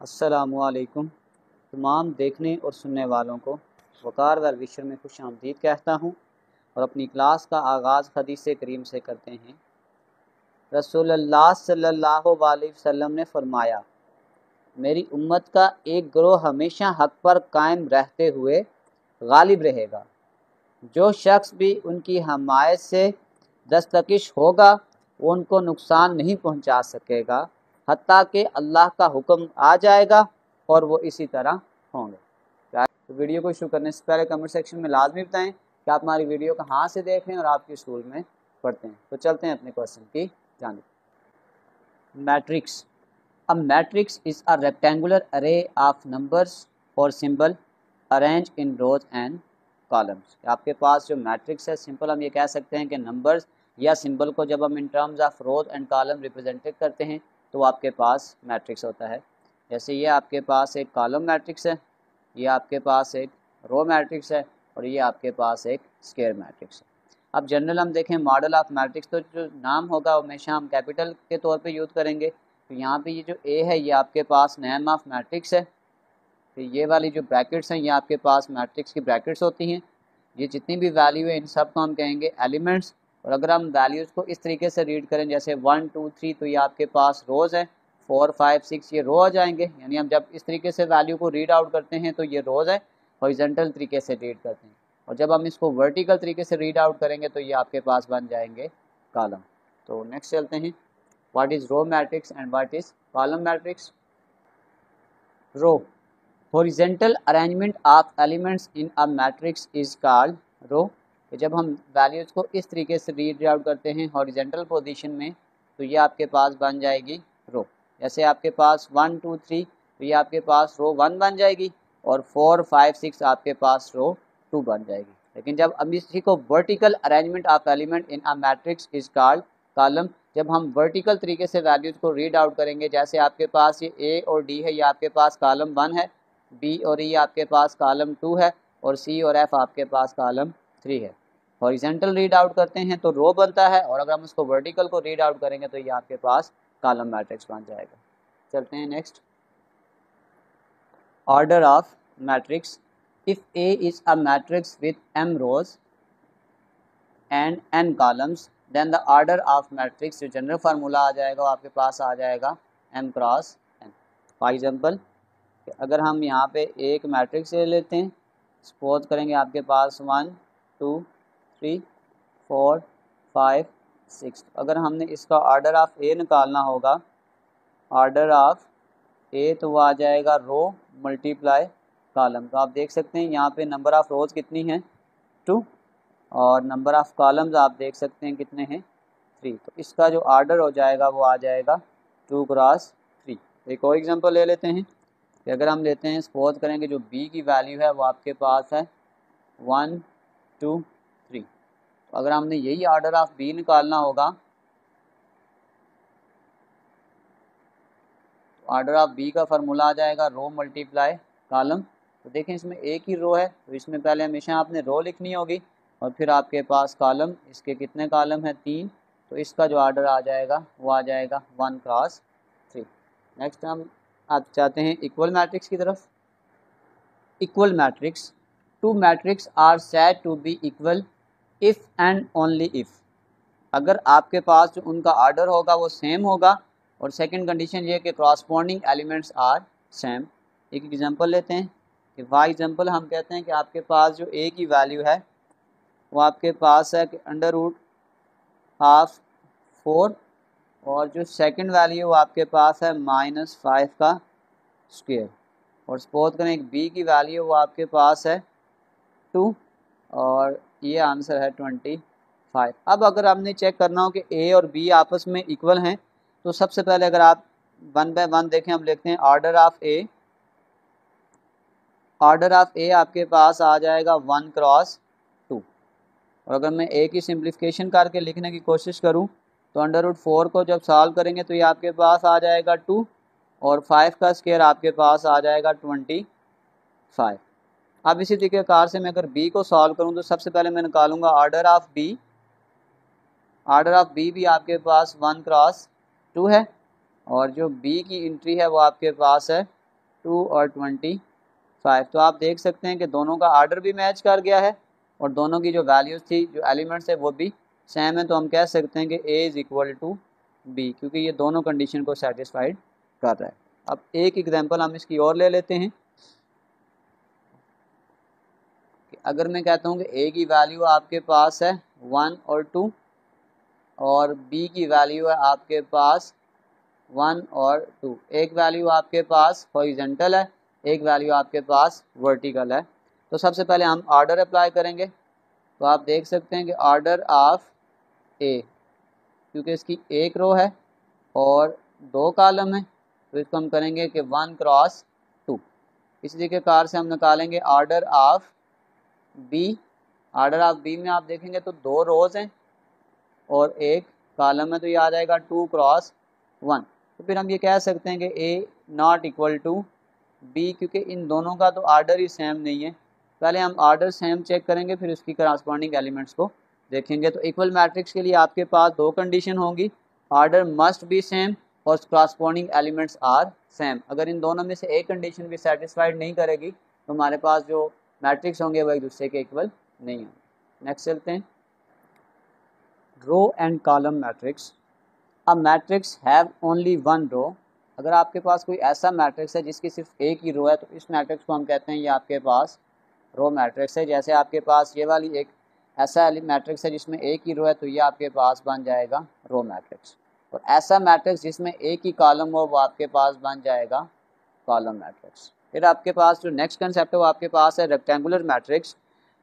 अस्सलामुअलैकुम। तमाम देखने और सुनने वालों को वक़ार व विशर में खुश आमदीद कहता हूँ और अपनी क्लास का आगाज़ हदीस करीम से करते हैं। रसूलुल्लाह सल्लल्लाहु अलैहि वसल्लम ने फरमाया, मेरी उम्मत का एक गिरोह हमेशा हक़ पर कायम रहते हुए गालिब रहेगा। जो शख्स भी उनकी हमायत से दस्तकिश होगा वो उनको नुकसान नहीं पहुंचा सकेगा हत्ता कि अल्लाह का हुक्म आ जाएगा और वो इसी तरह होंगे। तो वीडियो को शुरू करने से पहले कमेंट सेक्शन में लाजमी बताएं कि आप हमारी वीडियो कहाँ से देख रहे हैं और आपके स्कूल में पढ़ते हैं। तो चलते हैं अपने क्वेश्चन की जानिब। Matrix. A matrix is a rectangular array of numbers और symbol arrange in rows and columns. आपके पास जो मैट्रिक्स है, सिंपल हम ये कह सकते हैं कि नंबर्स या सिंबल को जब हम in terms of rows and column represented करते हैं तो आपके पास मैट्रिक्स होता है। जैसे ये आपके पास एक कॉलम मैट्रिक्स है, ये आपके पास एक रो मैट्रिक्स है और ये आपके पास एक स्क्वायर मैट्रिक्स है। अब जनरल हम देखें मॉडल ऑफ मैट्रिक्स, तो जो नाम होगा हमेशा हम कैपिटल के तौर पे यूज़ करेंगे। तो यहाँ पे ये जो ए है ये आपके पास नेम ऑफ मैट्रिक्स है। तो ये वाली जो ब्रैकेट्स हैं ये आपके पास मैट्रिक्स की ब्रैकेट्स होती हैं। ये जितनी भी वैल्यू है इन सब को हम कहेंगे एलिमेंट्स। और अगर हम वैल्यूज़ को इस तरीके से रीड करें जैसे 1 2 3 तो ये आपके पास रोज़ है, 4 5 6 ये रो आ जाएंगे। यानी हम जब इस तरीके से वैल्यू को रीड आउट करते हैं तो ये रोज़ है, हॉरिजॉन्टल तरीके से रीड करते हैं। और जब हम इसको वर्टिकल तरीके से रीड आउट करेंगे तो ये आपके पास बन जाएंगे कॉलम। तो नेक्स्ट चलते हैं, what is row matrix and what is column matrix. Row, horizontal arrangement of elements in a matrix is called row. जब हम वैल्यूज़ को इस तरीके से रीड आउट करते हैं हॉरिजॉन्टल पोजीशन में तो ये आपके पास बन जाएगी रो। जैसे आपके पास 1 2 3 तो ये आपके पास रो 1 बन जाएगी और 4 5 6 आपके पास रो 2 बन जाएगी। लेकिन जब अब इसी को vertical arrangement of element in a matrix is called column. जब हम वर्टिकल तरीके से वैल्यूज़ को रीड आउट करेंगे, जैसे आपके पास ये ए और डी है, ये आपके पास कॉलम 1 है, बी और ई आपके पास कॉलम 2 है और सी और एफ आपके पास कॉलम 3 है। हॉरिजॉन्टल रीड आउट करते हैं तो रो बनता है और अगर हम उसको वर्टिकल को रीड आउट करेंगे तो ये आपके पास कॉलम मैट्रिक्स बन जाएगा। चलते हैं next, order of matrix. If A is a matrix with m rows and n columns then the order of matrix, जो जनरल फार्मूला आ जाएगा वो आपके पास आ जाएगा m cross n। For example अगर हम यहाँ पे एक मैट्रिक्स ले लेते हैं, सपोज करेंगे आपके पास 1 2 3 4 5 6। अगर हमने इसका ऑर्डर ऑफ ए निकालना होगा, ऑर्डर ऑफ ए तो वो आ जाएगा रो मल्टीप्लाई कॉलम। तो आप देख सकते हैं यहाँ पे नंबर ऑफ़ रोज़ कितनी हैं 2 और नंबर ऑफ़ कॉलम्स आप देख सकते हैं कितने हैं 3। तो इसका जो ऑर्डर हो जाएगा वो आ जाएगा 2 क्रॉस 3। एक और एग्जांपल ले लेते हैं कि अगर हम लेते हैं, सपोज करेंगे जो बी की वैल्यू है वो आपके पास है 1 2 3। तो अगर हमने यही ऑर्डर ऑफ बी निकालना होगा, ऑर्डर ऑफ बी का फार्मूला आ जाएगा रो मल्टीप्लाई कॉलम। तो देखें इसमें एक ही रो है तो इसमें पहले हमेशा आपने रो लिखनी होगी और फिर आपके पास कॉलम, इसके कितने कॉलम हैं 3। तो इसका जो ऑर्डर आ जाएगा वो आ जाएगा 1 क्रॉस 3। नेक्स्ट हम आप चाहते हैं इक्वल मैट्रिक्स की तरफ। Equal matrix, two matrix are said to be equal if and only if. अगर आपके पास जो उनका ऑर्डर होगा वो सेम होगा और सेकंड कंडीशन ये कि क्रॉसपॉन्डिंग एलिमेंट्स आर सेम। एक एग्जांपल लेते हैं कि फॉर एग्जांपल हम कहते हैं कि आपके पास जो ए की वैल्यू है वो आपके पास है कि अंडर रूट हाफ 4 और जो सेकंड वैल्यू वो आपके पास है -5 का स्क्वायर। और सपोज करें एक बी की वैल्यू वो आपके पास है 2 और ये आंसर है 25। अब अगर आपने चेक करना हो कि ए और बी आपस में इक्वल हैं तो सबसे पहले अगर आप 1 बाय 1 देखें, हम लिखते हैं order of A. Order of A आपके पास आ जाएगा 1 क्रॉस 2। और अगर मैं ए की सिंप्लीफिकेशन करके लिखने की कोशिश करूं तो अंडर रूट 4 को जब सॉल्व करेंगे तो ये आपके पास आ जाएगा 2 और 5 का स्क्वायर आपके पास आ जाएगा 25। अब इसी तरीके कार से मैं अगर बी को सॉल्व करूं तो सबसे पहले मैं निकालूंगा order of B. Order of B भी आपके पास 1 क्रॉस 2 है और जो बी की एंट्री है वो आपके पास है 2 और 25। तो आप देख सकते हैं कि दोनों का आर्डर भी मैच कर गया है और दोनों की जो वैल्यूज़ थी, जो एलिमेंट्स है, वो भी सेम है। तो हम कह सकते हैं कि A is equal to B, क्योंकि ये दोनों कंडीशन को सेटिस्फाइड कर रहा है। अब एक एग्जांपल हम इसकी और ले लेते हैं कि अगर मैं कहता हूँ कि ए की वैल्यू आपके पास है 1 और 2 और बी की वैल्यू है आपके पास 1 और 2, एक वैल्यू आपके पास हॉरिजॉन्टल है, एक वैल्यू आपके पास वर्टिकल है। तो सबसे पहले हम ऑर्डर अप्लाई करेंगे। तो आप देख सकते हैं कि ऑर्डर ऑफ ए, क्योंकि इसकी एक रो है और 2 कॉलम है, तो इसको हम करेंगे कि 1 क्रॉस 2। इसी तरीके कार से हम निकालेंगे order of B. Order of B में आप देखेंगे तो 2 रोज़ हैं और एक कॉलम है, तो ये आ जाएगा 2 क्रॉस 1। तो फिर हम ये कह सकते हैं कि A not equal to B, क्योंकि इन दोनों का तो आर्डर ही सेम नहीं है। पहले हम आर्डर सेम चेक करेंगे, फिर उसकी करस्पॉन्डिंग एलिमेंट्स को देखेंगे। तो इक्वल मैट्रिक्स के लिए आपके पास 2 कंडीशन होंगी, आर्डर मस्ट बी सेम और करस्पॉन्डिंग एलिमेंट्स आर सेम। अगर इन दोनों में से एक कंडीशन भी सेटिस्फाइड नहीं करेगी तो हमारे पास जो मैट्रिक्स होंगे वो एक दूसरे के इक्वल नहीं होंगे। नेक्स्ट चलते हैं, row and column matrix. A matrix have only one row. अगर आपके पास कोई ऐसा मैट्रिक्स है जिसकी सिर्फ एक ही रो है, तो इस मैट्रिक्स को हम कहते हैं ये आपके पास रो मैट्रिक्स है। जैसे आपके पास ये वाली एक ऐसा मैट्रिक्स है जिसमें एक ही रो है, तो ये आपके पास बन जाएगा रो मैट्रिक्स। और ऐसा मैट्रिक्स जिसमें एक ही कॉलम हो, वो आपके पास बन जाएगा कॉलम मैट्रिक्स। फिर आपके पास जो नेक्स्ट कंसेप्ट है वो आपके पास है rectangular matrix.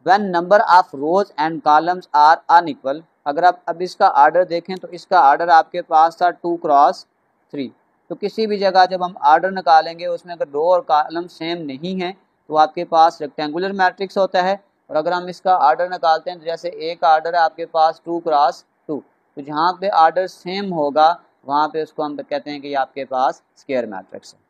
When number of rows and columns are unequal. अगर आप अब इसका आर्डर देखें तो इसका आर्डर आपके पास था 2 क्रॉस 3। तो किसी भी जगह जब हम आर्डर निकालेंगे उसमें अगर रो और कॉलम सेम नहीं है तो आपके पास रेक्टेंगुलर मैट्रिक्स होता है। और अगर हम इसका आर्डर निकालते हैं तो जैसे एक आर्डर है आपके पास 2 क्रॉस 2, तो जहाँ पे आर्डर सेम होगा वहाँ पे उसको हम कहते हैं कि ये आपके पास स्क्वायर मैट्रिक्स है।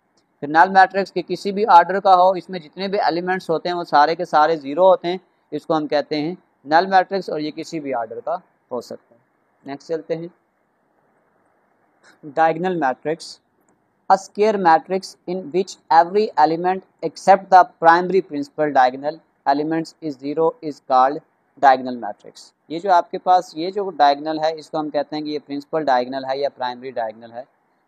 फिर नल मैट्रिक्स के किसी भी आर्डर का हो, इसमें जितने भी एलिमेंट्स होते हैं वो सारे के सारे जीरो होते हैं, इसको हम कहते हैं नल मैट्रिक्स, और ये किसी भी आर्डर का हो सकता है। नेक्स्ट चलते हैं, diagonal matrix. A square matrix in which every element except the primary principal diagonal elements is zero is called diagonal matrix. ये जो आपके पास ये जो डायगोनल है इसको हम कहते हैं कि ये प्रिंसिपल डायगोनल है या प्राइमरी डायगोनल है।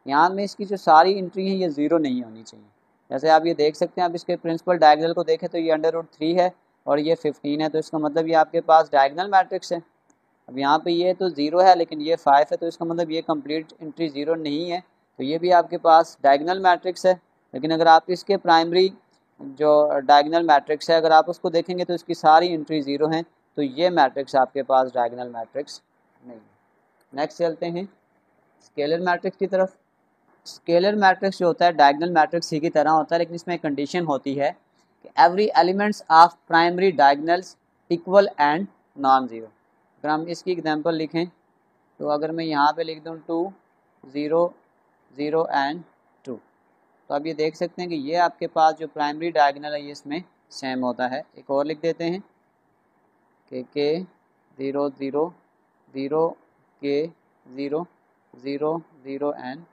यहाँ में इसकी जो सारी एंट्री है ये ज़ीरो नहीं होनी चाहिए। जैसे आप ये देख सकते हैं, अब इसके प्रिंसिपल डायगोनल को देखें तो ये √3 है और ये 15 है, तो इसका मतलब ये आपके पास डायगोनल मैट्रिक्स है। अब यहाँ पे ये तो 0 है लेकिन ये 5 है, तो इसका मतलब ये कंप्लीट एंट्री 0 नहीं है, तो ये भी आपके पास डायगोनल मैट्रिक्स है। लेकिन अगर आप इसके प्राइमरी जो डायगोनल मैट्रिक्स है अगर आप उसको देखेंगे तो इसकी सारी एंट्री 0 हैं, तो ये मैट्रिक्स आपके पास डायगोनल मैट्रिक्स नहीं है। नेक्स्ट चलते हैं स्केलर मैट्रिक्स की तरफ। स्केलर मैट्रिक्स जो होता है डायगोनल मैट्रिक्स ही की तरह होता है, लेकिन इसमें एक कंडीशन होती है कि every elements of primary diagonals equal and non zero. अगर हम इसकी एग्जांपल लिखें तो अगर मैं यहाँ पे लिख दूँ 2 0 0 एंड 2, तो आप ये देख सकते हैं कि ये आपके पास जो प्राइमरी डायगोनल है ये इसमें सेम होता है। एक और लिख देते हैं के 0 0 0 के 0 0 0 एंड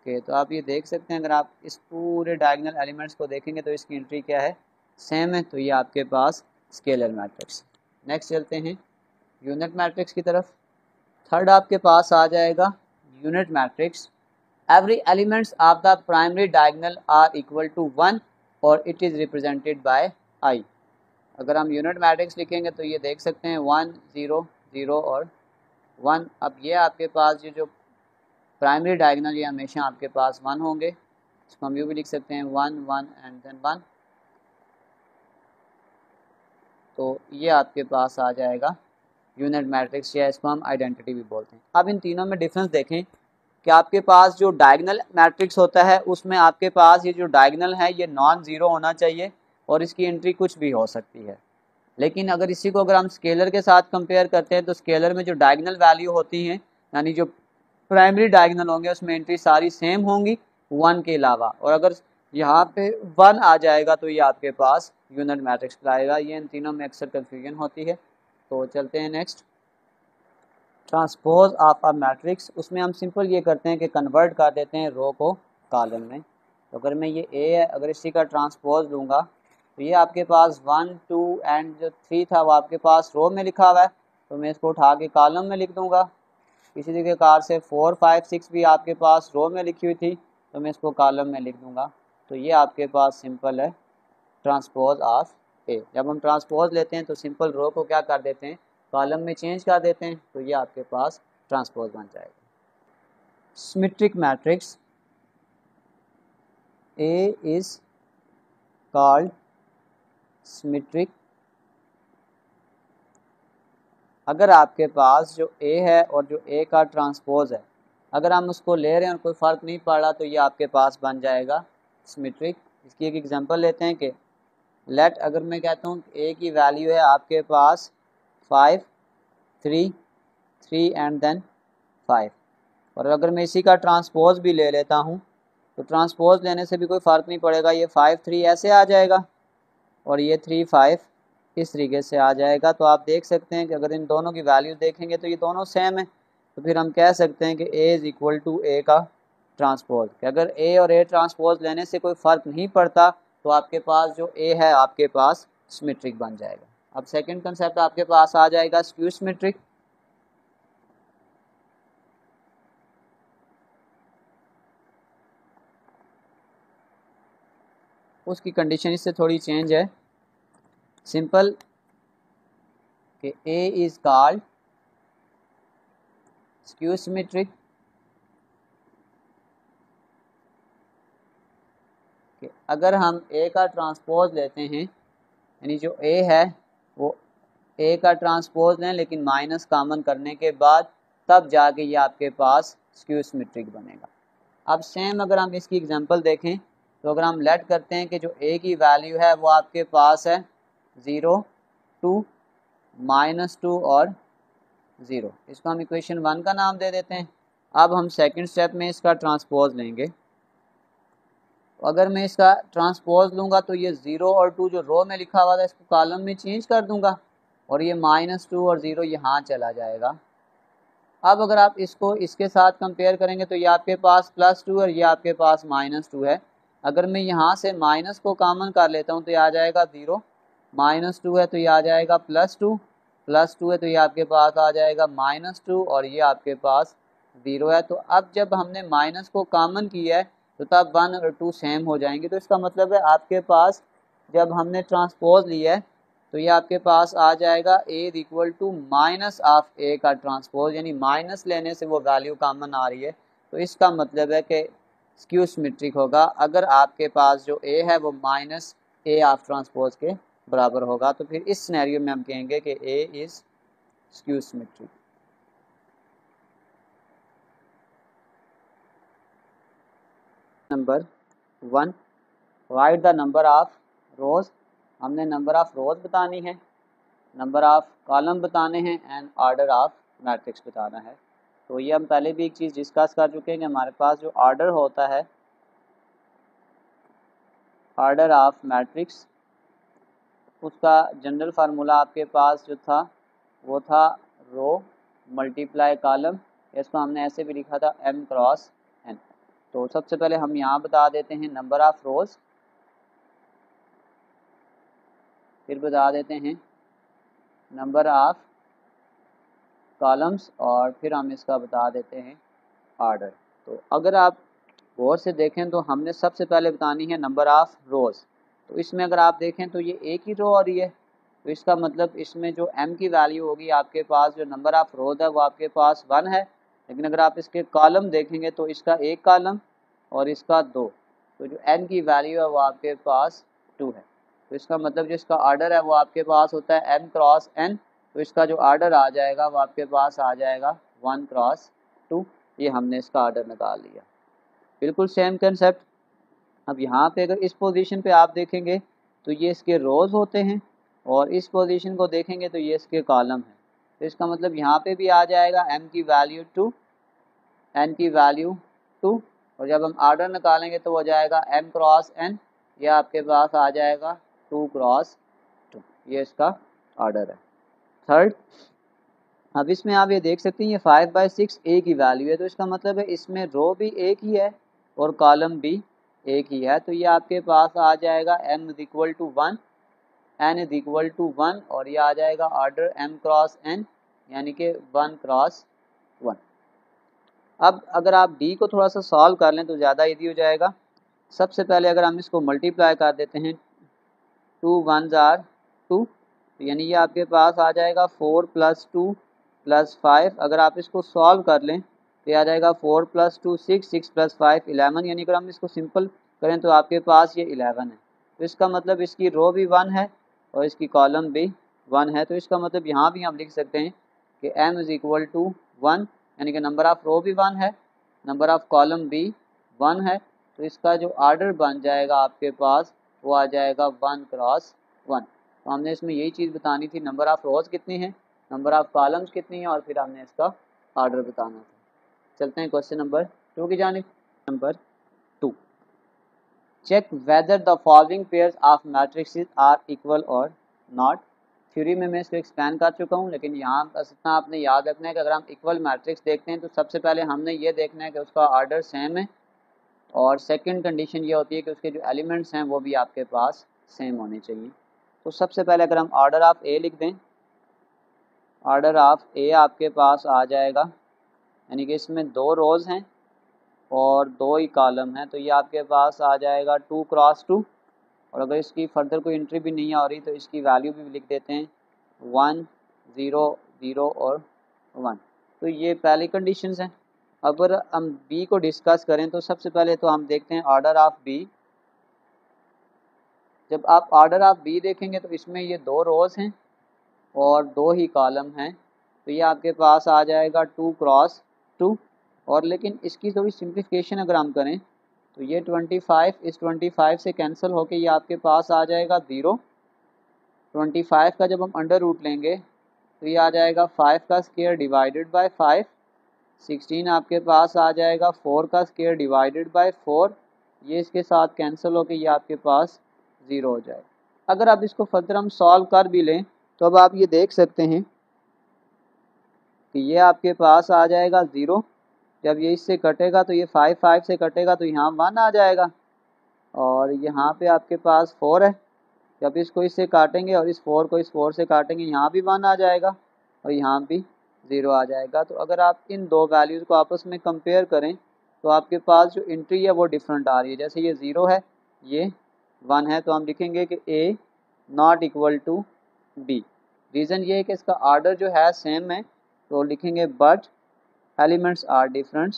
के। तो आप ये देख सकते हैं अगर आप इस पूरे डायगोनल एलिमेंट्स को देखेंगे तो इसकी एंट्री क्या है, सेम है, तो ये आपके पास स्केलर मैट्रिक्स। नेक्स्ट चलते हैं यूनिट मैट्रिक्स की तरफ। थर्ड आपके पास आ जाएगा unit matrix. Every elements of the primary diagonal are equal to 1 और it is represented by I. अगर हम यूनिट मैट्रिक्स लिखेंगे तो ये देख सकते हैं 1 0 0 और 1। अब ये आपके पास ये जो प्राइमरी डायगोनल ये हमेशा आपके पास 1 होंगे, इसको हम यूँ भी लिख सकते हैं 1 1 एंड देन 1, तो ये आपके पास आ जाएगा यूनिट मैट्रिक्स, या इसको हम आइडेंटिटी भी बोलते हैं। अब इन तीनों में डिफरेंस देखें कि आपके पास जो डायगोनल मैट्रिक्स होता है उसमें आपके पास ये जो डायगोनल है ये नॉन ज़ीरो होना चाहिए और इसकी एंट्री कुछ भी हो सकती है। लेकिन अगर इसी को अगर हम स्केलर के साथ कंपेयर करते हैं तो स्केलर में जो डायगोनल वैल्यू होती हैं, यानी जो प्राइमरी डायगोनल होंगे उसमें एंट्री सारी सेम होंगी 1 के अलावा, और अगर यहाँ पे 1 आ जाएगा तो ये आपके पास यूनिट मैट्रिक्स लाएगा। ये इन तीनों में अक्सर कन्फ्यूजन होती है। तो चलते हैं next, transpose of a matrix. उसमें हम सिंपल ये करते हैं कि कन्वर्ट कर देते हैं रो को कॉलम में। तो अगर मैं ये ए है, अगर इसी का ट्रांसपोज लूँगा तो ये आपके पास 1 2 एंड जो 3 था वो आपके पास रो में लिखा हुआ है, तो मैं इसको उठा के कॉलम में लिख दूँगा। इसी तरीके कार से 4 5 6 भी आपके पास रो में लिखी हुई थी, तो मैं इसको कॉलम में लिख दूँगा। तो ये आपके पास सिंपल है ट्रांसपोज ऑफ ए। जब हम ट्रांसपोज लेते हैं तो सिंपल रो को क्या कर देते हैं, कॉलम में चेंज कर देते हैं, तो ये आपके पास ट्रांसपोज बन जाएगा। Symmetric matrix A is called symmetric. अगर आपके पास जो ए है और जो ए का ट्रांसपोज है, अगर हम उसको ले रहे हैं और कोई फ़र्क नहीं पड़ रहा, तो ये आपके पास बन जाएगा सिमेट्रिक। इसकी एक एग्जांपल लेते हैं कि लेट, अगर मैं कहता हूँ ए की वैल्यू है आपके पास 5 3 3 एंड देन 5, और अगर मैं इसी का ट्रांसपोज भी ले लेता हूँ तो ट्रांसपोज लेने से भी कोई फ़र्क नहीं पड़ेगा, ये 5 3 ऐसे आ जाएगा और ये 3 5 इस तरीके से आ जाएगा। तो आप देख सकते हैं कि अगर इन दोनों की वैल्यू देखेंगे तो ये दोनों सेम है, तो फिर हम कह सकते हैं कि ए इज़ इक्वल टू ए का ट्रांसपोज। कि अगर ए और ए ट्रांसपोज लेने से कोई फ़र्क नहीं पड़ता तो आपके पास जो ए है आपके पास सिमेट्रिक बन जाएगा। अब सेकंड कंसेप्ट आपके पास आ जाएगा स्क्यू सिमेट्रिक। उसकी कंडीशन इससे थोड़ी चेंज है, सिंपल कि A is called skew symmetric. कि अगर हम ए का ट्रांसपोज लेते हैं, यानी जो ए है वो ए का ट्रांसपोज लें लेकिन माइनस कॉमन करने के बाद, तब जाके ये आपके पास स्क्यू सिमेट्रिक बनेगा। अब सेम अगर हम इसकी एग्जांपल देखें तो अगर हम लेट करते हैं कि जो ए की वैल्यू है वो आपके पास है 0 2 -2 और 0, इसको हम इक्वेशन 1 का नाम दे देते हैं। अब हम सेकंड स्टेप में इसका ट्रांसपोज लेंगे। अगर मैं इसका ट्रांसपोज लूँगा तो ये 0 और 2 जो रो में लिखा हुआ था इसको कॉलम में चेंज कर दूंगा और ये -2 और 0 यहाँ चला जाएगा। अब अगर आप इसको इसके साथ कंपेयर करेंगे तो ये आपके पास +2 और ये आपके पास -2 है। अगर मैं यहाँ से माइनस को कॉमन कर लेता हूँ तो ये आ जाएगा 0, -2 है तो ये आ जाएगा +2, +2 है तो ये आपके पास आ जाएगा -2 और ये आपके पास 0 है। तो अब जब हमने माइनस को कॉमन किया है तो तब 1 और 2 सेम हो जाएंगे। तो इसका मतलब है आपके पास जब हमने ट्रांसपोज लिया है तो ये आपके पास आ जाएगा ए इक्वल टू माइनस ऑफ ए का ट्रांसपोज, यानी माइनस लेने से वो वैल्यू कॉमन आ रही है। तो इसका मतलब है कि स्क्यू सिमेट्रिक होगा अगर आपके पास जो ए है वो माइनस ए ऑफ ट्रांसपोज के बराबर होगा। तो फिर इस सिनेरियो में हम कहेंगे कि A is skew symmetric. Number 1, write the number of rows. हमने नंबर ऑफ रोज बतानी है, नंबर ऑफ कॉलम बताने हैं एंड ऑर्डर ऑफ मैट्रिक्स बताना है। तो ये हम पहले भी एक चीज़ डिस्कस कर चुके हैं कि हमारे पास जो ऑर्डर होता है, ऑर्डर ऑफ मैट्रिक्स, उसका जनरल फार्मूला आपके पास जो था वो था रो मल्टीप्लाई कॉलम। इसको हमने ऐसे भी लिखा था m क्रॉस n। तो सबसे पहले हम यहाँ बता देते हैं नंबर ऑफ रोज, फिर बता देते हैं नंबर ऑफ कॉलम्स और फिर हम इसका बता देते हैं ऑर्डर। तो अगर आप गौर से देखें तो हमने सबसे पहले बतानी है नंबर ऑफ रोज़। तो इसमें अगर आप देखें तो ये एक ही रो आ रही है, तो इसका मतलब इसमें जो m की वैल्यू होगी आपके पास, जो नंबर ऑफ रोज़ है वो आपके पास 1 है। लेकिन अगर आप इसके कॉलम देखेंगे तो इसका एक कॉलम और इसका 2, तो जो n की वैल्यू है वो आपके पास 2 है। तो इसका मतलब जो इसका ऑर्डर है वो आपके पास होता है m क्रॉस n। तो इसका जो ऑर्डर आ जाएगा वो आपके पास आ जाएगा 1 क्रॉस 2। ये हमने इसका ऑर्डर निकाल लिया। बिल्कुल सेम कंसेप्ट। अब यहाँ पे अगर इस पोजीशन पे आप देखेंगे तो ये इसके रोज़ होते हैं और इस पोजीशन को देखेंगे तो ये इसके कॉलम है। तो इसका मतलब यहाँ पे भी आ जाएगा m की वैल्यू 2, n की वैल्यू 2, और जब हम ऑर्डर निकालेंगे तो हो जाएगा m क्रॉस n, ये आपके पास आ जाएगा 2 क्रॉस 2। ये इसका ऑर्डर है। थर्ड, अब इसमें आप ये देख सकते हैं ये 5/6 ए की वैल्यू है, तो इसका मतलब है इसमें रो भी एक ही है और कॉलम भी एक ही है, तो ये आपके पास आ जाएगा m is equal to 1, n is equal to 1, और ये आ जाएगा ऑर्डर m क्रॉस n, यानी कि 1 क्रॉस 1। अब अगर आप d को थोड़ा सा सॉल्व कर लें तो ज़्यादा ईजी हो जाएगा। सबसे पहले अगर हम इसको मल्टीप्लाई कर देते हैं, 2 1s आर 2, तो यानी ये आपके पास आ जाएगा 4 + 2 + 5। अगर आप इसको सॉल्व कर लें तो ये आ जाएगा 4 + 2 6, 6 + 5 11, यानी अगर हम इसको सिंपल करें तो आपके पास ये 11 है। तो इसका मतलब इसकी रो भी 1 है और इसकी कॉलम भी 1 है। तो इसका मतलब यहाँ भी हम लिख सकते हैं कि m इज इक्वल टू 1, यानी कि नंबर ऑफ़ रो भी 1 है, नंबर ऑफ़ कॉलम भी 1 है। तो इसका जो ऑर्डर बन जाएगा आपके पास वो आ जाएगा 1 क्रॉस 1। तो हमने इसमें यही चीज़ बतानी थी, नंबर ऑफ़ रोज़ कितनी है, नंबर ऑफ़ कॉलम्स कितनी है, और फिर हमने इसका ऑर्डर बताना था। चलते हैं क्वेश्चन नंबर 2 की जानिब। Number 2, check whether the following pairs of matrices are equal और नॉट। थ्योरी में मैं इसको एक्सप्लेन कर चुका हूँ, लेकिन यहाँ बस इतना आपने याद रखना है कि अगर हम इक्वल मैट्रिक्स देखते हैं तो सबसे पहले हमने ये देखना है कि उसका ऑर्डर सेम है, और सेकंड कंडीशन ये होती है कि उसके जो एलिमेंट्स हैं वो भी आपके पास सेम होने चाहिए। तो सबसे पहले अगर हम ऑर्डर ऑफ ए लिख दें, ऑर्डर ऑफ ए आपके पास आ जाएगा, यानी कि इसमें 2 रोज़ हैं और 2 ही कॉलम हैं, तो ये आपके पास आ जाएगा 2 क्रॉस 2। और अगर इसकी फर्दर कोई एंट्री भी नहीं आ रही तो इसकी वैल्यू भी लिख देते हैं 1 0 0 और 1। तो ये पहली कंडीशंस हैं। अगर हम बी को डिस्कस करें तो सबसे पहले तो हम देखते हैं ऑर्डर ऑफ बी। जब आप ऑर्डर ऑफ बी देखेंगे तो इसमें ये 2 रोज़ हैं और 2 ही कॉलम हैं, तो ये आपके पास आ जाएगा 2 क्रॉस 2। और लेकिन इसकी थोड़ी सिंप्लीफिकेशन अगर हम करें तो ये 25 इस 25 से कैंसिल होके ये आपके पास आ जाएगा 0। 25 का जब हम अंडर रूट लेंगे तो ये आ जाएगा 5 का स्क्वायर डिवाइडेड बाय 5। 16 आपके पास आ जाएगा 4 का स्क्वायर डिवाइडेड बाय 4। ये इसके साथ कैंसिल होके ये आपके पास 0 हो जाएगा। अगर आप इसको फर्दर हम सॉल्व कर भी लें तो अब आप ये देख सकते हैं कि ये आपके पास आ जाएगा 0। जब ये इससे कटेगा तो ये 5 5 से कटेगा तो यहाँ 1 आ जाएगा, और यहाँ पे आपके पास 4 है। जब इसको इससे काटेंगे और इस 4 को इस 4 से काटेंगे, यहाँ भी 1 आ जाएगा और यहाँ भी 0 आ जाएगा। तो अगर आप इन 2 वैल्यूज़ को आपस में कंपेयर करें तो आपके पास जो एंट्री है वो डिफरेंट आ रही है। जैसे ये 0 है, ये 1 है, तो हम लिखेंगे कि A not equal to B. Reason ये है कि इसका ऑर्डर जो है सेम है, तो लिखेंगे but elements are different.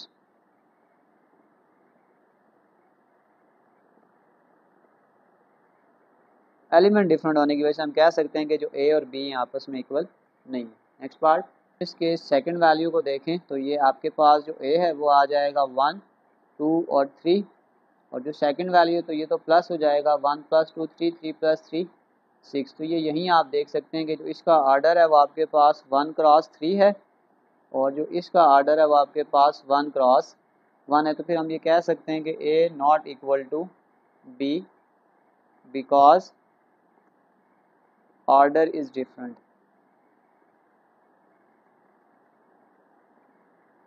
Element different होने की वजह से हम कह सकते हैं कि जो ए और बी आपस में इक्वल नहीं है। नेक्स्ट पार्ट, इसके सेकंड वैल्यू को देखें तो ये आपके पास जो ए है वो आ जाएगा 1 2 और 3, और जो सेकंड वैल्यू है तो ये तो प्लस हो जाएगा 1 + 2 3 3 + 3 6। तो ये यहीं आप देख सकते हैं कि जो इसका ऑर्डर है वो आपके पास 1 क्रॉस 3 है, और जो इसका ऑर्डर है वो आपके पास 1 क्रॉस 1 है। तो फिर हम ये कह सकते हैं कि A not equal to B because order is different.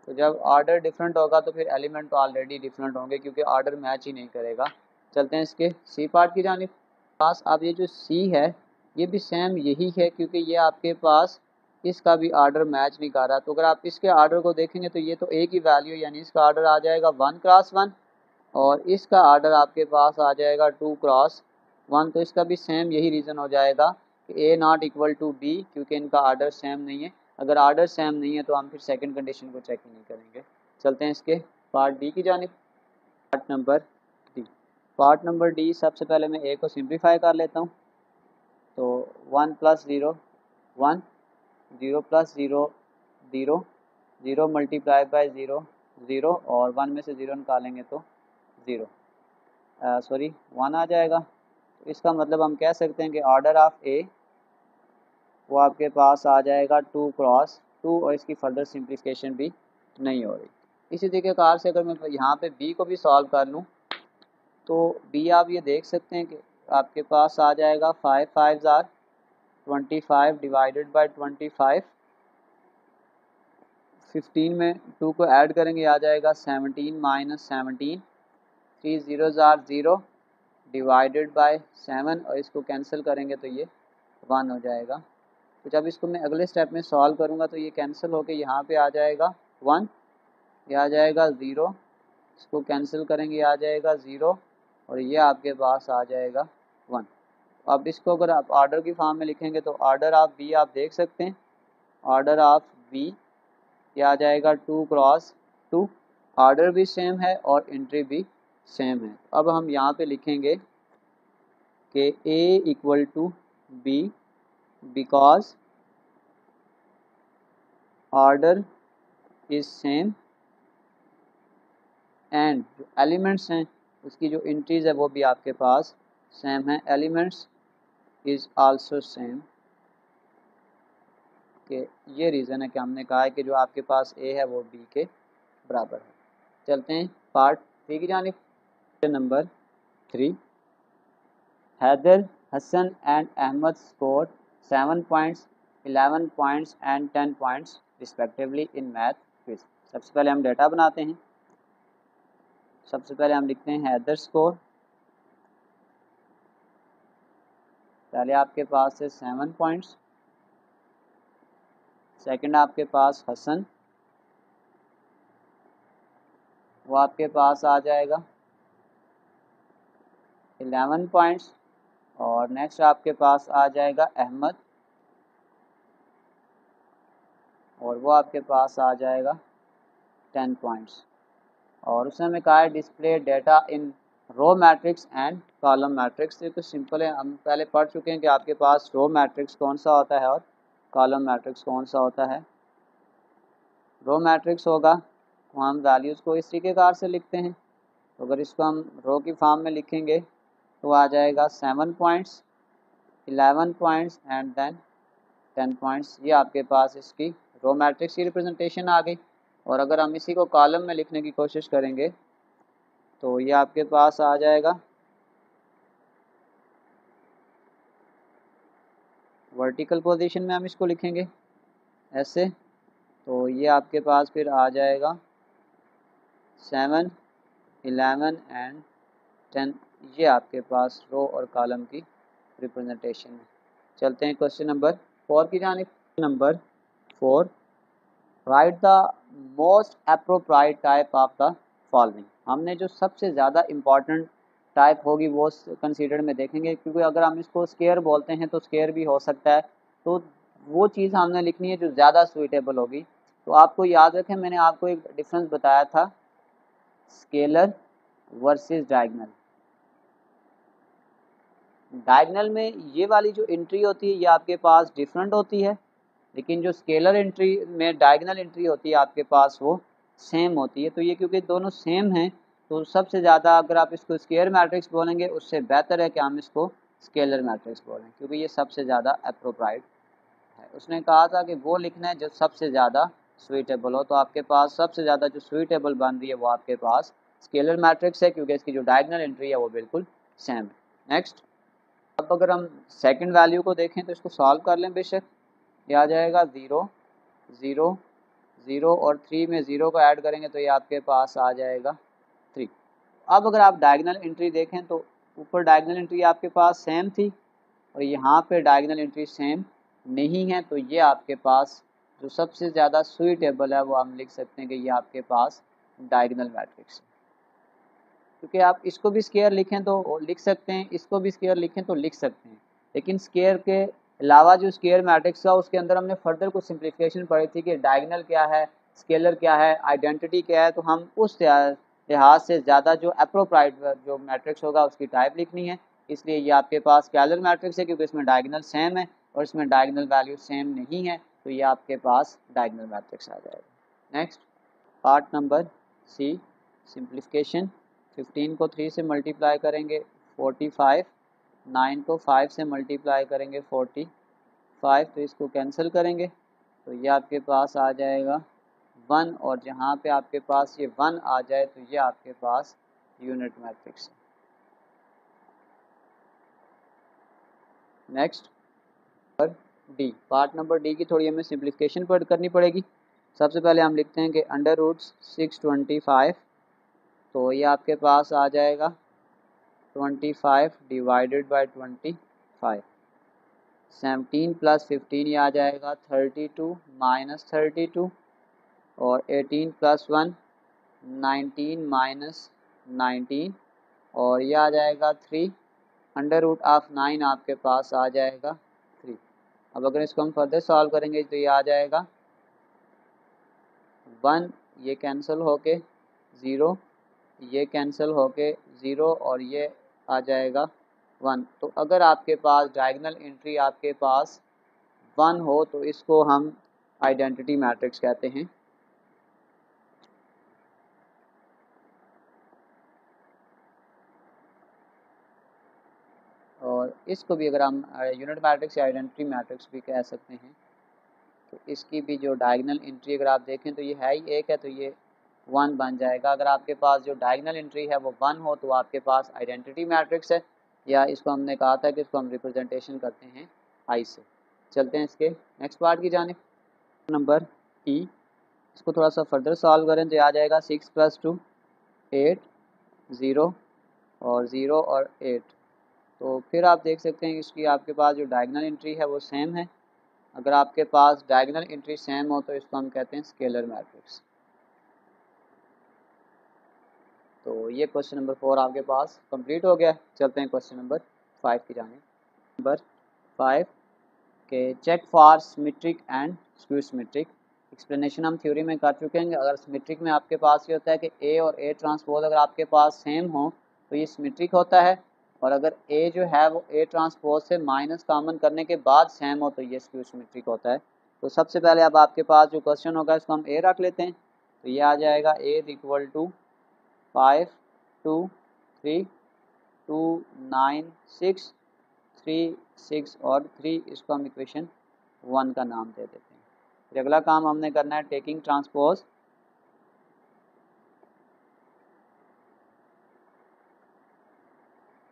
तो जब ऑर्डर डिफरेंट होगा तो फिर एलिमेंट तो ऑलरेडी डिफरेंट होंगे, क्योंकि ऑर्डर मैच ही नहीं करेगा। चलते हैं इसके सी पार्ट की जानिब। पास अब ये जो सी है ये भी सेम यही है, क्योंकि ये आपके पास इसका भी ऑर्डर मैच नहीं कर रहा। तो अगर आप इसके ऑर्डर को देखेंगे तो ये तो ए की वैल्यू, यानी इसका ऑर्डर आ जाएगा 1 क्रॉस 1, और इसका ऑर्डर आपके पास आ जाएगा 2 क्रॉस 1। तो इसका भी सेम यही रीज़न हो जाएगा कि A not equal to B, क्योंकि इनका ऑर्डर सेम नहीं है। अगर ऑर्डर सेम नहीं है तो हम फिर सेकंड कंडीशन को चेक ही नहीं करेंगे। चलते हैं इसके पार्ट डी की जानिब। Part number D. Part number D, सबसे पहले मैं ए को सिंप्लीफाई कर लेता हूँ। तो 1 + 0 1, 0 + 0 0, 0 मल्टीप्लाई बाय 0 0, और 1 में से 0 निकालेंगे तो 0 सॉरी 1 आ जाएगा। तो इसका मतलब हम कह सकते हैं कि ऑर्डर ऑफ ए वो आपके पास आ जाएगा 2 क्रॉस 2, और इसकी फर्दर सिंप्लीफिकेशन भी नहीं हो रही। इसी तरीके कार से अगर मैं यहाँ पे बी को भी सॉल्व कर लूँ तो बी आप ये देख सकते हैं कि आपके पास आ जाएगा 5 5 आर 25 डिवाइडेड बाय 25। 15 में 2 को ऐड करेंगे आ जाएगा 17 - 17। 3 ज़ीरोज़ आर 0 डिवाइडेड बाय 7 और इसको कैंसिल करेंगे तो ये 1 हो जाएगा। तो जब इसको मैं अगले स्टेप में सॉल्व करूँगा तो ये कैंसिल होके यहाँ पे आ जाएगा 1, ये आ जाएगा 0, इसको कैंसिल करेंगे आ जाएगा 0 और ये आपके पास आ जाएगा 1। अब इसको अगर आप ऑर्डर की फॉर्म में लिखेंगे तो ऑर्डर ऑफ बी आप देख सकते हैं, ऑर्डर ऑफ बी ये आ जाएगा 2 क्रॉस 2, ऑर्डर भी सेम है और एंट्री भी सेम है। अब हम यहाँ पे लिखेंगे कि A equal to B because order is same and जो एलिमेंट्स हैं उसकी जो एंट्रीज है वो भी आपके पास सेम है, एलिमेंट्स इज आल्सो सेम। कि ये रीज़न है कि हमने कहा है कि जो आपके पास ए है वो बी के बराबर है। चलते हैं पार्ट 3 की जानिब। Number 3, Haider, Hasan and Ahmad score 7 points, 11 points and 10 points respectively in math quiz. सबसे पहले हम डेटा बनाते हैं। सबसे पहले हम लिखते हैं हैदर स्कोर, पहले आपके पास है 7 पॉइंट्स, सेकंड आपके पास हसन, वो आपके पास आ जाएगा 11 पॉइंट्स और नेक्स्ट आपके पास आ जाएगा अहमद और वो आपके पास आ जाएगा 10 पॉइंट्स। और उसने हमें कहा है display data in row matrix and column matrix. ये तो सिंपल है, हम पहले पढ़ चुके हैं कि आपके पास रो मैट्रिक्स कौन सा होता है और कॉलम मैट्रिक्स कौन सा होता है। रो मैट्रिक्स होगा तो हम वैल्यूज़ को इस तरीक़ेकार से लिखते हैं, तो अगर इसको हम रो की फॉर्म में लिखेंगे तो आ जाएगा 7 points, 11 points and then 10 points. ये आपके पास इसकी रो मैट्रिक्स की रिप्रेजेंटेशन आ गई। और अगर हम इसी को कॉलम में लिखने की कोशिश करेंगे तो ये आपके पास आ जाएगा वर्टिकल पोजीशन में, हम इसको लिखेंगे ऐसे, तो ये आपके पास फिर आ जाएगा 7, 11 एंड 10। ये आपके पास रो और कॉलम की रिप्रेजेंटेशन है। चलते हैं क्वेश्चन नंबर 4 की जानिब। Number 4, right the most appropriate type of the following. हमने जो सबसे ज़्यादा इम्पॉर्टेंट टाइप होगी वो कंसीडर में देखेंगे, क्योंकि अगर हम इसको स्केयर बोलते हैं तो स्केयर भी हो सकता है, तो वो चीज़ हमने लिखनी है जो ज़्यादा सूटेबल होगी। तो आपको याद रखें मैंने आपको एक डिफरेंस बताया था, स्केलर वर्सेस डायगनल। डायगनल में ये वाली जो एंट्री होती है ये आपके पास डिफरेंट होती है, लेकिन जो स्केलर एंट्री में डायगनल एंट्री होती है आपके पास वो सेम होती है। तो ये क्योंकि दोनों सेम हैं तो सबसे ज़्यादा अगर आप इसको स्केयर मैट्रिक्स बोलेंगे उससे बेहतर है कि हम इसको स्केलर मैट्रिक्स बोलें, क्योंकि ये सबसे ज़्यादा अप्रोप्राइट है। उसने कहा था कि वो लिखना है जो सबसे ज़्यादा सुइटेबल हो, तो आपके पास सबसे ज़्यादा जो सुइटेबल बन रही है वो आपके पास स्केलर मैट्रिक्स है, क्योंकि इसकी जो डायगनल एंट्री है वो बिल्कुल सेम है। नेक्स्ट, अब अगर हम सेकंड वैल्यू को देखें तो इसको सॉल्व कर लें बेशक, ये आ जाएगा 0, 0, 0 और 3 में 0 को ऐड करेंगे तो ये आपके पास आ जाएगा 3। अब अगर आप डायगनल एंट्री देखें तो ऊपर डायगनल एंट्री आपके पास सेम थी और यहाँ पे डायगनल एंट्री सेम नहीं है, तो ये आपके पास जो सबसे ज़्यादा सुइटेबल है वो हम लिख सकते हैं कि ये आपके पास डायगनल मैट्रिक्स है। क्योंकि आप इसको भी स्केयर लिखें तो लिख सकते हैं, इसको भी स्केयर लिखें तो लिख सकते हैं, लेकिन स्केयर के अलावा जो स्केयर मैट्रिक्स था उसके अंदर हमने फर्दर कुछ सिंप्लीफिकेशन पढ़ी थी कि डायगनल क्या है, स्केलर क्या है, आइडेंटिटी क्या है। तो हम उस लिहाज से ज़्यादा जो अप्रोप्राइट जो मैट्रिक्स होगा उसकी टाइप लिखनी है, इसलिए ये आपके पास स्केलर मैट्रिक्स है क्योंकि इसमें डायगनल सेम है और इसमें डायगनल वैल्यू सेम नहीं है, तो ये आपके पास डायगनल मैट्रिक्स आ जाएगा। Next part number C, simplification. 15 को 3 से मल्टीप्लाई करेंगे 45, 9 को 5 से मल्टीप्लाई करेंगे 45, तो इसको कैंसिल करेंगे तो ये आपके पास आ जाएगा 1, और जहाँ पे आपके पास ये 1 आ जाए तो ये आपके पास यूनिट मैट्रिक्स है। Next D, part number D की थोड़ी हमें सिंप्लीफिकेशन करनी पड़ेगी। सबसे पहले हम लिखते हैं कि अंडर रूट 625, तो ये आपके पास आ जाएगा 25 डिवाइडेड बाई 25, 17 प्लस 15 ये आ जाएगा 32 माइनस 32, और 18 प्लस 1 19 माइनस 19, और ये आ जाएगा 3, अंडर रूट ऑफ 9 आपके पास आ जाएगा 3। अब अगर इसको हम फर्दर सॉल्व करेंगे तो ये आ जाएगा 1, ये कैंसिल होके 0, ये कैंसिल होके 0, और ये आ जाएगा 1। तो अगर आपके पास डायगोनल एंट्री आपके पास 1 हो तो इसको हम आइडेंटिटी मैट्रिक्स कहते हैं। और इसको भी अगर हम यूनिट मैट्रिक्स या आइडेंटिटी मैट्रिक्स भी कह सकते हैं। तो इसकी भी जो डायगोनल एंट्री अगर आप देखें तो ये है ही 1 है, तो ये 1 बन जाएगा। अगर आपके पास जो डायगोनल एंट्री है वो 1 हो तो आपके पास आइडेंटिटी मैट्रिक्स है, या इसको हमने कहा था कि इसको हम रिप्रेजेंटेशन करते हैं आई से। चलते हैं इसके नेक्स्ट पार्ट की जानिब। नंबर ई, इसको थोड़ा सा फर्दर सॉल्व करें तो आ जाएगा 6 + 2 8, 0 और 0 और 8। तो फिर आप देख सकते हैं इसकी आपके पास जो डायगोनल एंट्री है वो सेम है। अगर आपके पास डायगोनल एंट्री सेम हो तो इसको हम कहते हैं स्केलर मैट्रिक्स। तो ये क्वेश्चन नंबर 4 आपके पास कंप्लीट हो गया। चलते हैं क्वेश्चन नंबर 5 की जानिब। नंबर 5 के check for symmetric and skew symmetric. Explanation हम थ्योरी में कर चुके हैं। अगर सिमेट्रिक में आपके पास ये होता है कि ए और ए ट्रांसपोज अगर आपके पास सेम हो तो ये सिमेट्रिक होता है, और अगर ए जो है वो ए ट्रांसपोज से माइनस कॉमन करने के बाद सेम हो तो ये स्क्यू सिमेट्रिक होता है। तो सबसे पहले अब आपके पास जो क्वेश्चन होगा इसको हम ए रख लेते हैं। तो ये आ जाएगा ए इक्वल टू 5 2 3 2 9 6 3 6 और 3, इसको हम इक्वेशन 1 का नाम दे देते हैं। फिर अगला काम हमने करना है टेकिंग ट्रांसपोज।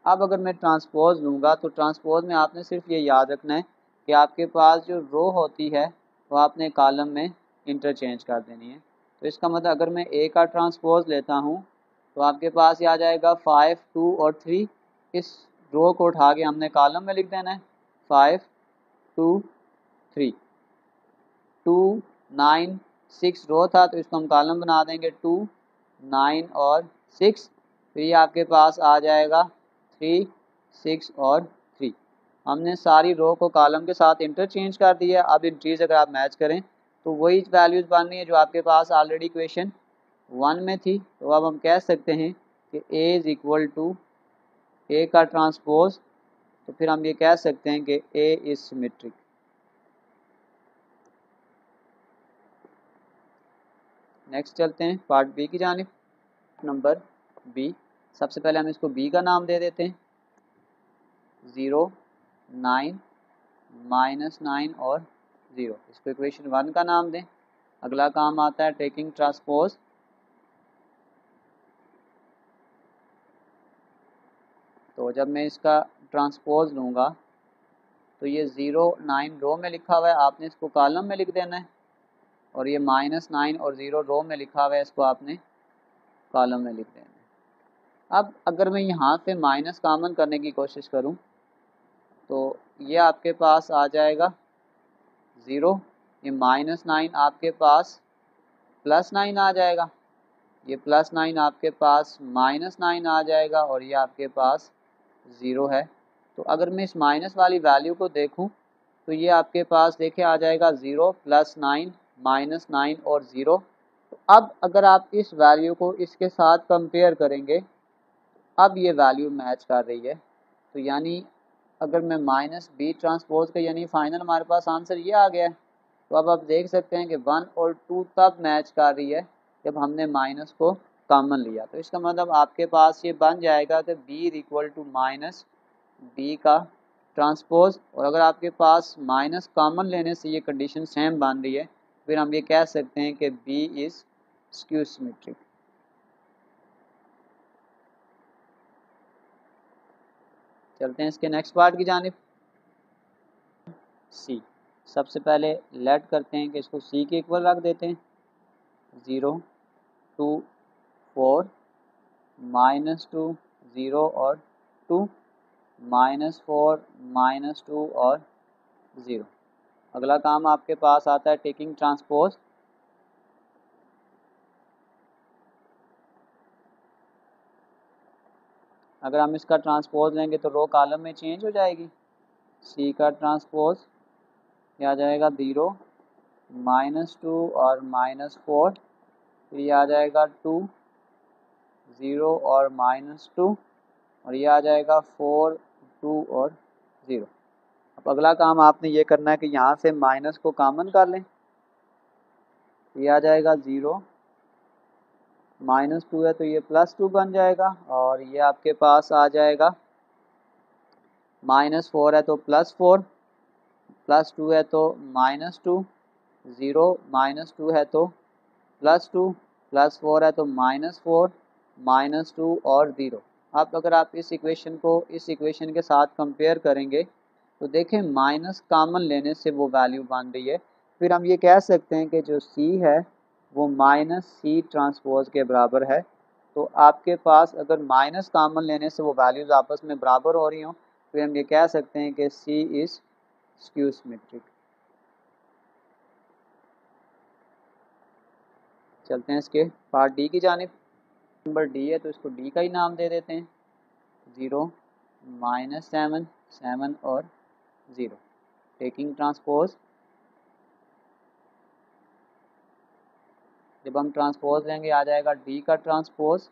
अब अगर मैं ट्रांसपोज लूँगा तो ट्रांसपोज में आपने सिर्फ ये याद रखना है कि आपके पास जो रो होती है वो आपने कॉलम में इंटरचेंज कर देनी है। तो इसका मतलब अगर मैं ए का ट्रांसपोज लेता हूँ तो आपके पास ये आ जाएगा 5 2 और 3। इस रो को उठा के हमने कॉलम में लिख देना है 5 2 3 2 9 6 रो था तो इसको हम कॉलम बना देंगे 2 9 और 6। फिर ये आपके पास आ जाएगा 3 6 और 3। हमने सारी रो को कॉलम के साथ इंटरचेंज कर दिया। अब एंट्रीज अगर आप मैच करें तो वही वैल्यूज बन रही है जो आपके पास ऑलरेडी इक्वेशन 1 में थी। तो अब हम कह सकते हैं कि ए इज इक्वल टू ए का ट्रांसपोज, तो फिर हम ये कह सकते हैं कि ए इज सिमेट्रिक। नेक्स्ट चलते हैं पार्ट बी की जानिब। नंबर बी, सबसे पहले हम इसको बी का नाम दे देते हैं। 0 9 -9 और 0, इसको इक्वेशन 1 का नाम दें। अगला काम आता है टेकिंग ट्रांसपोज। तो जब मैं इसका ट्रांसपोज लूँगा तो ये 0 9 रो में लिखा हुआ है, आपने इसको कॉलम में लिख देना है, और ये -9 और 0 रो में लिखा हुआ है, इसको आपने कॉलम में लिख देना है। अब अगर मैं यहाँ से माइनस कॉमन करने की कोशिश करूँ तो ये आपके पास आ जाएगा 0, ये -9 आपके पास +9 आ जाएगा, ये +9 आपके पास -9 आ जाएगा, और ये आपके पास 0 है। तो अगर मैं इस माइनस वाली वैल्यू को देखूं तो ये आपके पास देखे आ जाएगा 0 +9 -9 और 0। तो अब अगर आप इस वैल्यू को इसके साथ कंपेयर करेंगे, अब ये वैल्यू मैच कर रही है। तो यानी अगर मैं -b ट्रांसपोज का यानी फाइनल हमारे पास आंसर ये आ गया है। तो अब आप देख सकते हैं कि 1 और 2 तब मैच कर रही है जब हमने माइनस को कॉमन लिया। तो इसका मतलब आपके पास ये बन जाएगा कि b इक्वल टू -b का ट्रांसपोज, और अगर आपके पास माइनस कॉमन लेने से ये कंडीशन सेम बन रही है फिर हम ये कह सकते हैं कि b इज़ स्क्यू सिमेट्रिक। चलते हैं इसके नेक्स्ट पार्ट की जानिब। सी, सबसे पहले लेट करते हैं कि इसको सी के इक्वल रख देते हैं। 0 2 4 -2 0 और 2, -4 -2 और 0। अगला काम आपके पास आता है टेकिंग ट्रांसपोज। अगर हम इसका ट्रांसपोज लेंगे तो रो कॉलम में चेंज हो जाएगी। सी का ट्रांसपोज ये आ जाएगा 0 -2 और -4, फिर ये आ जाएगा 2 0 और -2, और ये आ जाएगा 4 2 और 0। अब अगला काम आपने ये करना है कि यहाँ से माइनस को कॉमन कर लें। ये आ जाएगा 0, -2 है तो ये +2 बन जाएगा, और ये आपके पास आ जाएगा -4 है तो +4, +2 है तो -2, 0 -2 है तो +2, +4 है तो -4, -2 और 0। अब अगर आप इस इक्वेशन को इस इक्वेशन के साथ कंपेयर करेंगे तो देखें माइनस कॉमन लेने से वो वैल्यू बन रही है। फिर हम ये कह सकते हैं कि जो C है वो -C ट्रांसपोज के बराबर है। तो आपके पास अगर माइनस कॉमन लेने से वो वैल्यूज़ आपस में बराबर हो रही हों, फिर हम ये कह सकते हैं कि C इज़ स्क्यू सिमेट्रिक। चलते हैं इसके पार्ट डी की जानिब। नंबर डी है तो इसको डी का ही नाम दे देते हैं। 0 -7 7 और 0 टेकिंग ट्रांसपोज। जब हम ट्रांसपोज लेंगे आ जाएगा डी का ट्रांसपोज।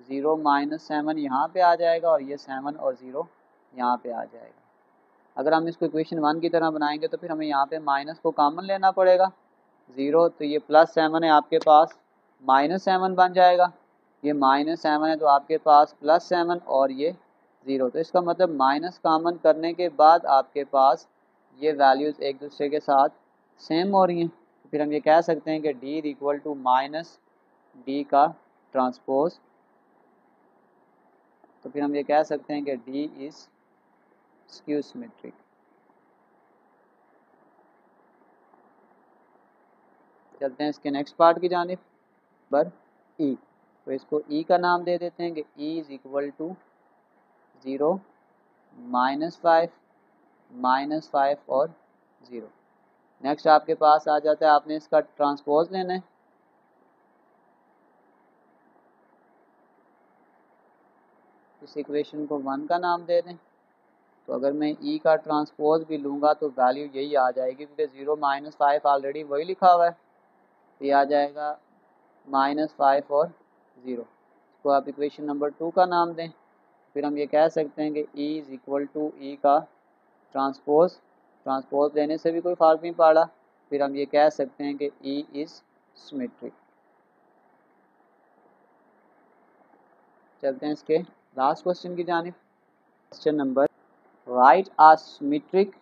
0 -7 यहाँ पे आ जाएगा, और ये 7 और 0 यहाँ पे आ जाएगा। अगर हम इसको इक्वेशन 1 की तरह बनाएंगे तो फिर हमें यहाँ पे माइनस को कॉमन लेना पड़ेगा। 0 तो ये +7 है आपके पास, -7 बन जाएगा। ये -7 है तो आपके पास +7 और ये 0। तो इसका मतलब माइनस कॉमन करने के बाद आपके पास ये वैल्यूज़ एक दूसरे के साथ सेम हो रही हैं। तो फिर हम ये कह सकते हैं कि D इक्वल टू -D का ट्रांसपोज। तो फिर हम ये कह सकते हैं कि D इज़ स्क्यू सिमेट्रिक। चलते हैं इसके नेक्स्ट पार्ट की जानिब पर E। तो इसको E का नाम दे देते हैं कि E इज़ इक्वल टू 0 -5 -5 और 0। नेक्स्ट आपके पास आ जाता है, आपने इसका ट्रांसपोज लेना है। इस इक्वेशन को 1 का नाम दे दें। तो अगर मैं E का ट्रांसपोज भी लूँगा तो वैल्यू यही आ जाएगी, क्योंकि 0 -5 ऑलरेडी वही लिखा हुआ है। तो ये आ जाएगा -5 और 0। इसको आप इक्वेशन नंबर 2 का नाम दें। फिर हम ये कह सकते हैं कि E is equal to E का ट्रांसपोज। ट्रांसपोज लेने से भी कोई फ़र्क नहीं पड़ा। फिर हम ये कह सकते हैं कि E इज़ सिमेट्रिक। चलते हैं इसके लास्ट क्वेश्चन की जानिब। Question number, right a symmetric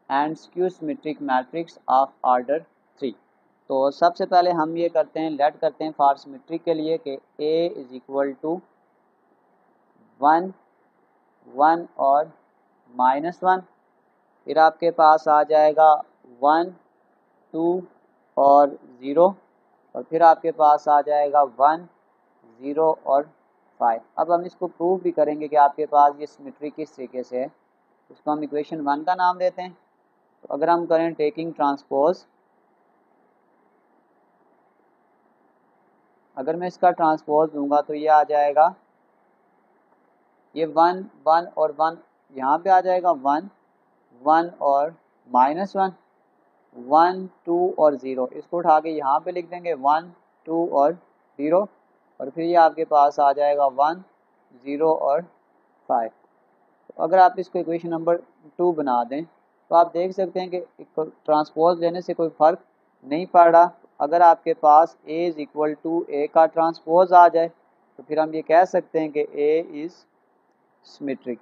and skew symmetric matrix of order 3। तो सबसे पहले हम ये करते हैं, लेट करते हैं फॉर सिमेट्रिक के लिए कि A इज़ इक्वल टू 1 1 और -1। फिर आपके पास आ जाएगा 1 2 और 0, और फिर आपके पास आ जाएगा 1 0 और 5। अब हम इसको प्रूव भी करेंगे कि आपके पास ये सिमेट्री किस तरीके से है। इसको हम इक्वेशन 1 का नाम देते हैं। तो अगर हम करें टेकिंग ट्रांसपोज, अगर मैं इसका ट्रांसपोज दूंगा तो ये आ जाएगा, ये 1 1 और 1 यहाँ पे आ जाएगा, 1 1 और -1, 1 2 और 0। इसको उठा के यहाँ पे लिख देंगे 1 2 और 0, और फिर ये आपके पास आ जाएगा 1 0 और 5। तो अगर आप इसको इक्वेशन नंबर 2 बना दें तो आप देख सकते हैं कि ट्रांसपोज लेने से कोई फ़र्क नहीं पड़ रहा। अगर आपके पास A is equal to A का ट्रांसपोज आ जाए तो फिर हम ये कह सकते हैं कि A इज़ सिमेट्रिक।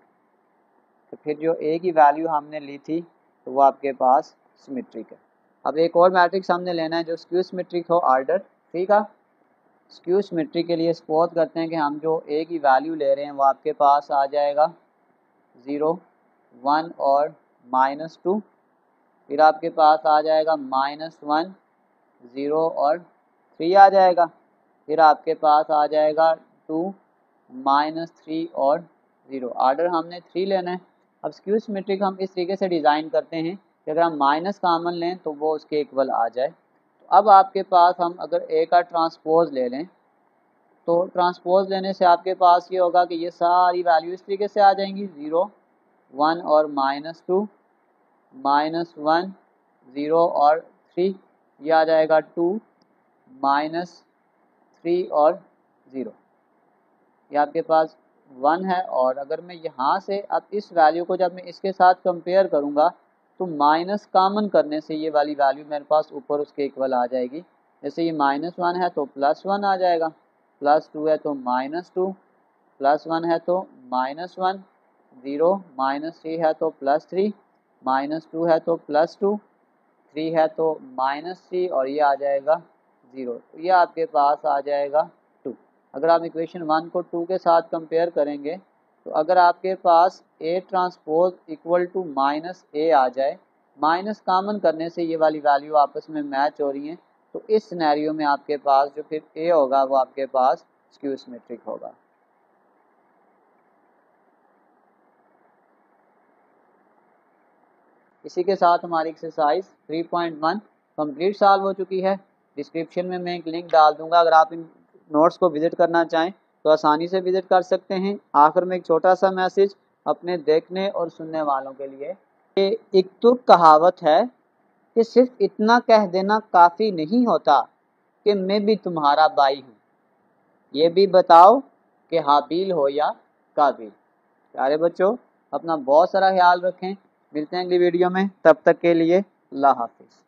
तो फिर जो A की वैल्यू हमने ली थी तो वो आपके पास सिमेट्रिक है। अब एक और मैट्रिक्स हमने लेना है जो स्क्यू सिमेट्रिक हो ऑर्डर 3 का। स्क्यू सिमेट्रिक के लिए सपोज करते हैं कि हम जो A की वैल्यू ले रहे हैं वो आपके पास आ जाएगा 0 1 और -2। फिर आपके पास आ जाएगा -1 0 और 3 आ जाएगा। फिर आपके पास आ जाएगा 2 -3 और 0। आर्डर हमने 3 लेना है। अब स्क्यू सिमेट्रिक हम इस तरीके से डिज़ाइन करते हैं कि अगर हम माइनस कॉमन लें तो वो उसके इक्वल आ जाए। तो अब आपके पास हम अगर ए का ट्रांसपोज ले लें तो ट्रांसपोज लेने से आपके पास ये होगा कि ये सारी वैल्यू इस तरीके से आ जाएंगी, 0 1 और -2 -1 0 और 3, ये आ जाएगा 2 -3 और 0, ये आपके पास 1 है। और अगर मैं यहाँ से अब इस वैल्यू को जब मैं इसके साथ कंपेयर करूँगा तो माइनस कॉमन करने से ये वाली वैल्यू मेरे पास ऊपर उसके इक्वल आ जाएगी। जैसे ये -1 है तो +1 आ जाएगा, +2 है तो -2, +1 है तो -1, 0 -3 है तो +3, -2 है तो +2, 3 है तो -3 और ये आ जाएगा 0। तो ये आपके पास आ जाएगा 2। अगर आप इक्वेशन 1 को 2 के साथ कंपेयर करेंगे तो अगर आपके पास A transpose equal to -A आ जाए, माइनस कॉमन करने से ये वाली वैल्यू आपस में मैच हो रही हैं, तो इस सिनेरियो में आपके पास जो फिर A होगा वो आपके पास स्क्यू सिमेट्रिक होगा। इसी के साथ हमारी एक्सरसाइज 3.1 कंप्लीट सॉल्व हो चुकी है। डिस्क्रिप्शन में मैं एक लिंक डाल दूंगा, अगर आप इन नोट्स को विजिट करना चाहें तो आसानी से विजिट कर सकते हैं। आखिर में एक छोटा सा मैसेज अपने देखने और सुनने वालों के लिए, ये एक तुर्क कहावत है कि सिर्फ इतना कह देना काफ़ी नहीं होता कि मैं भी तुम्हारा भाई हूँ, ये भी बताओ कि हाबिल हो या काबिल। प्यारे बच्चों, अपना बहुत सारा ख्याल रखें। मिलते हैं अगली वीडियो में, तब तक के लिए अल्लाह हाफिज़।